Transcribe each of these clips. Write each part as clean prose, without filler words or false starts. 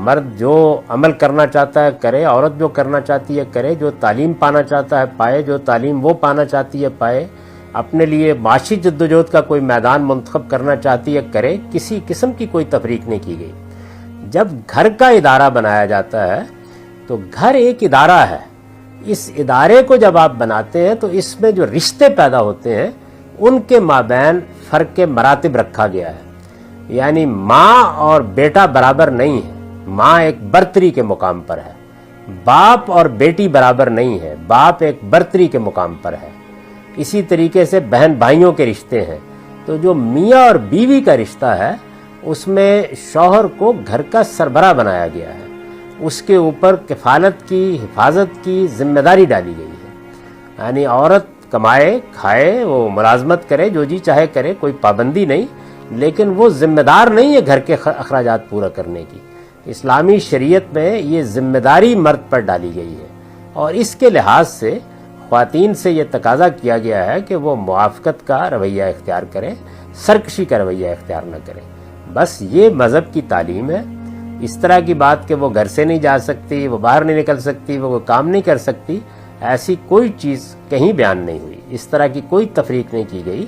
مرد جو عمل کرنا چاہتا ہے کرے، عورت جو کرنا چاہتی ہے کرے، جو تعلیم پانا چاہتا ہے پائے، جو تعلیم وہ پانا چاہتی ہے پائے، اپنے لیے معاشی جدوجہد کا کوئی میدان منتخب کرنا چاہتی ہے کرے، کسی قسم کی کوئی تفریق نہیں کی گئی۔ جب گھر کا ادارہ بنایا جاتا ہے تو گھر ایک ادارہ ہے، اس ادارے کو جب آپ بناتے ہیں تو اس میں جو رشتے پیدا ہوتے ہیں ان کے مابین فرق مراتب رکھا گیا ہے، یعنی ماں اور بیٹا برابر نہیں ہے، ماں ایک برتری کے مقام پر ہے، باپ اور بیٹی برابر نہیں ہے، باپ ایک برتری کے مقام پر ہے۔ اسی طریقے سے بہن بھائیوں کے رشتے ہیں، تو جو میاں اور بیوی کا رشتہ ہے اس میں شوہر کو گھر کا سربراہ بنایا گیا ہے، اس کے اوپر کفالت کی، حفاظت کی ذمہ داری ڈالی گئی ہے، یعنی عورت کمائے کھائے، وہ ملازمت کرے، جو جی چاہے کرے، کوئی پابندی نہیں، لیکن وہ ذمہ دار نہیں ہے گھر کے اخراجات پورا کرنے کی۔ اسلامی شریعت میں یہ ذمہ داری مرد پر ڈالی گئی ہے، اور اس کے لحاظ سے خواتین سے یہ تقاضا کیا گیا ہے کہ وہ موافقت کا رویہ اختیار کریں، سرکشی کا رویہ اختیار نہ کریں۔ بس یہ مذہب کی تعلیم ہے۔ اس طرح کی بات کہ وہ گھر سے نہیں جا سکتی، وہ باہر نہیں نکل سکتی، وہ کام نہیں کر سکتی، ایسی کوئی چیز کہیں بیان نہیں ہوئی، اس طرح کی کوئی تفریق نہیں کی گئی۔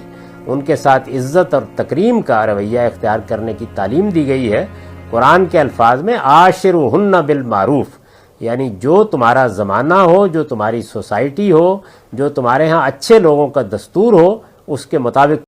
ان کے ساتھ عزت اور تکریم کا رویہ اختیار کرنے کی تعلیم دی گئی ہے۔ قرآن کے الفاظ میں عاشروہن بالمعروف، یعنی جو تمہارا زمانہ ہو، جو تمہاری سوسائٹی ہو، جو تمہارے ہاں اچھے لوگوں کا دستور ہو، اس کے مطابق